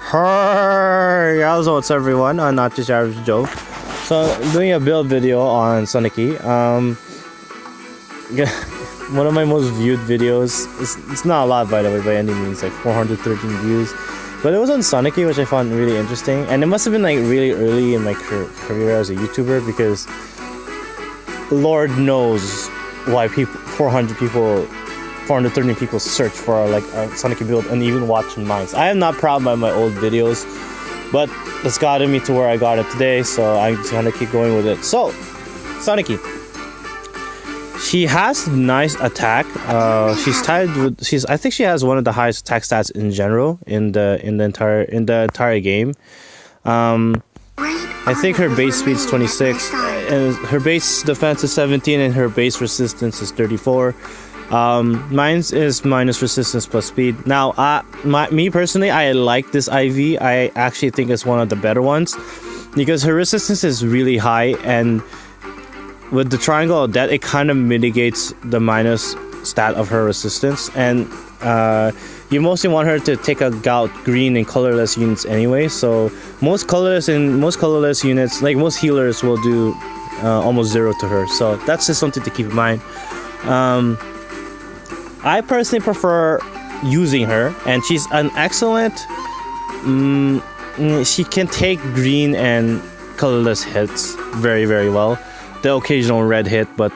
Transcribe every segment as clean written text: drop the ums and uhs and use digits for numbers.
Hey, how's what's everyone? I'm not just average Joe. So I'm doing a build video on Sanaki. One of my most viewed videos. It's not a lot by the way by any means, like 413 views. But it was on Sanaki, which I found really interesting. And it must have been like really early in my career as a YouTuber, because Lord knows why 413 people search for like a Sanaki build and even watching mine. I am not proud by my old videos, but it's gotten me to where I got it today, so I'm just gonna keep going with it. So, Sanaki. She has nice attack. She's tied with. I think she has one of the highest attack stats in general in the entire game. I think her base speed is 26, and her base defense is 17, and her base resistance is 34. Mine is minus resistance plus speed. Now, me personally, I like this IV. I actually think it's one of the better ones because her resistance is really high, and with the triangle of death, it kind of mitigates the minus stat of her resistance. And you mostly want her to take out green and colorless units anyway. So most colorless units, like most healers, will do almost 0 to her. So that's just something to keep in mind. I personally prefer using her, and she's an excellent. She can take green and colorless hits very, very well. The occasional red hit, but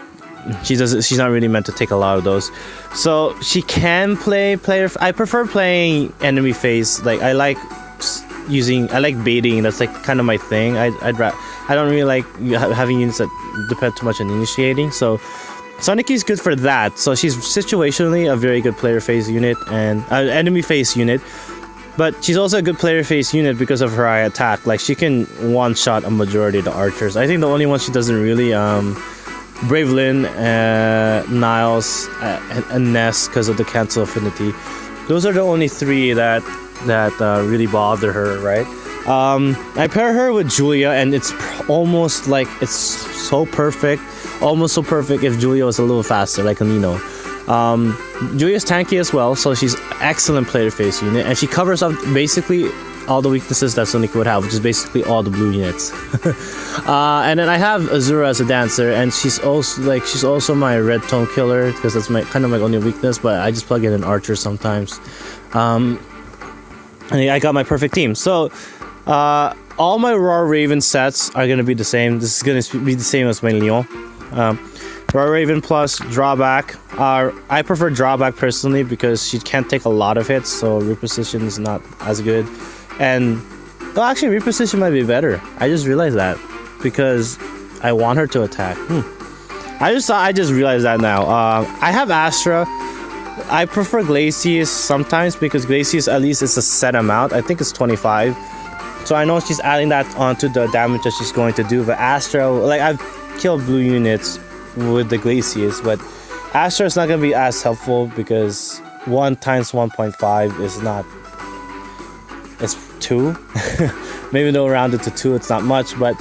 she's not really meant to take a lot of those. So she can play player. I prefer playing enemy phase. Like I like baiting. That's like kind of my thing. I don't really like having units that depend too much on initiating. So Sanaki is good for that. So she's situationally a very good player phase unit and enemy phase unit. But she's also a good player face unit because of her high attack. Like, she can one-shot a majority of the archers. I think the only one she doesn't really, Bravelyn, Niles, and Ness, because of the cancel affinity. Those are the only three that really bother her, right? I pair her with Julia, and it's almost like, it's so perfect. Almost so perfect if Julia was a little faster, like a Nino. Julia's tanky as well, so she's excellent player face unit, and she covers up basically all the weaknesses that Sanaki would have, which is basically all the blue units. And then I have Azura as a dancer, and she's also my red tone killer, because that's my only weakness, but I just plug in an archer sometimes. And I got my perfect team. So all my Raw Raven sets are gonna be the same. This is gonna be the same as my Leon. Raw Raven plus drawback. I prefer drawback personally because she can't take a lot of hits, so reposition is not as good. And well, actually, reposition might be better. I just realized that because I want her to attack. I just realized that now. I have Astra. I prefer Glacius sometimes because Glacius at least is a set amount. I think it's 25. So I know she's adding that onto the damage that she's going to do. But Astra, like, I've killed blue units with the Glacius, but Astra is not going to be as helpful because 1 times 1.5 is not, it's 2. Maybe they'll round it to 2, it's not much, but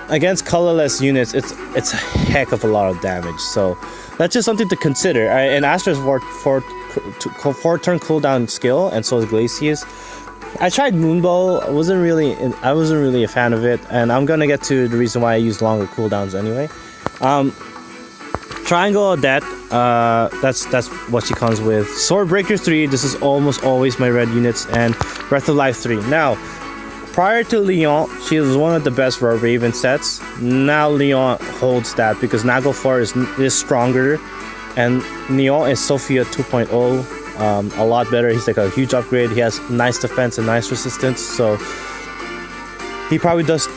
against colorless units, it's a heck of a lot of damage. So that's just something to consider. And Astra's 4-turn cooldown skill, and so is Glacius. I tried Moonbow. I wasn't really a fan of it, and I'm gonna get to the reason why I use longer cooldowns anyway. Triangle of Death, that's what she comes with. Swordbreaker 3, this is almost always my red units, and Breath of Life 3. Now, prior to Leon, she was one of the best Raw Raven sets. Now Leon holds that because Naglfar is stronger, and Leon is Sophia 2.0, a lot better. He's like a huge upgrade. He has nice defense and nice resistance, so he probably does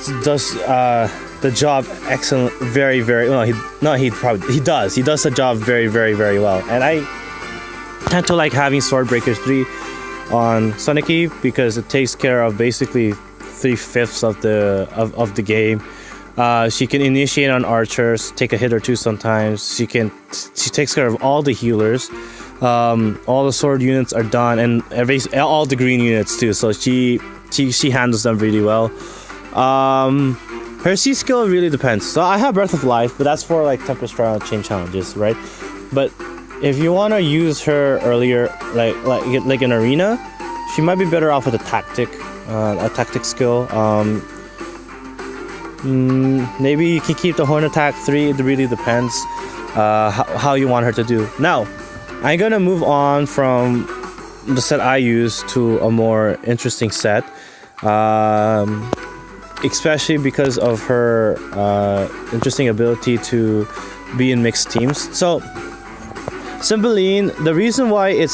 the job excellent, very, very well. He does the job very, very, very well. And I tend to like having Swordbreaker 3 on Sanaki because it takes care of basically 3/5 of the game. She can initiate on archers, take a hit or two sometimes. She takes care of all the healers. All the sword units are done, and all the green units too. So she handles them really well. Her C skill really depends. So I have Breath of Life, but that's for like Tempest Trial chain challenges, right? But if you want to use her earlier, like in arena, she might be better off with a tactic. a tactic skill. Maybe you can keep the horn attack 3. It really depends how you want her to do. Now, I'm gonna move on from the set I use to a more interesting set, especially because of her interesting ability to be in mixed teams. So, Cymbeline, the reason why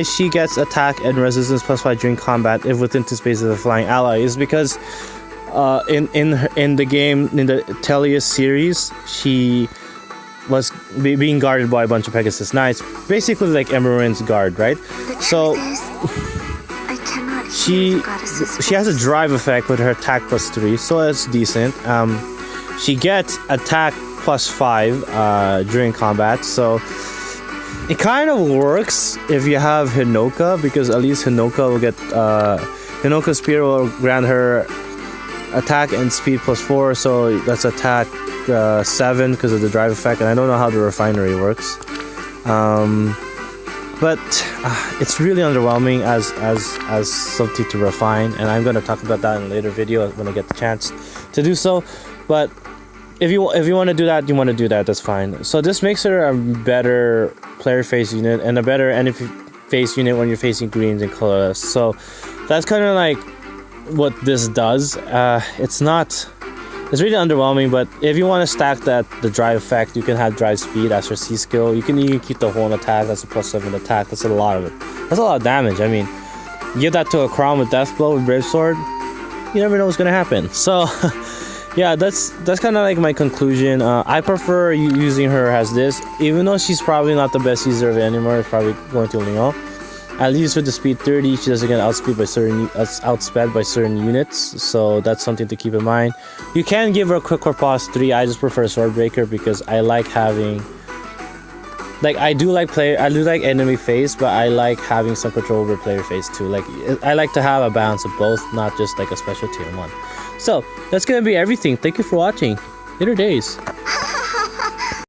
she gets attack and resistance +5 during combat if within 2 spaces of a flying ally is because in the game, in the Tellius series, she was being guarded by a bunch of Pegasus Knights, basically like Emerald's guard, right? So she has a drive effect with her attack +3, so that's decent. She gets attack +5 during combat, so it kind of works if you have Hinoka, because at least Hinoka will get Hinoka Spear will grant her attack and speed +4, so that's attack 7 because of the drive effect, and I don't know how the refinery works. But it's really underwhelming as something to refine, and I'm going to talk about that in a later video when I get the chance to do so. But if you want to do that, that's fine. So this makes her a better player face unit and a better enemy face unit when you're facing greens and colorless. So that's kind of like what this does. It's really underwhelming, but if you want to stack the drive effect, you can have drive speed as your C skill. You can keep the horn attack, that's a +7 attack. That's a lot of it. That's a lot of damage. I mean, give that to a Crown with Death Blow with Brave Sword, you never know what's gonna happen. So yeah, that's kind of like my conclusion. I prefer using her as this, even though she's probably not the best user of it anymore. It's probably going to Leon. At least with the speed 30, she doesn't get outsped by certain units, so that's something to keep in mind. You can give her a quick corpus 3. I just prefer Swordbreaker because I like having, like, I do like enemy face, but I like having some control over player face too. Like, I like to have a balance of both, not just like a specialty in one. So that's gonna be everything. Thank you for watching. Later days.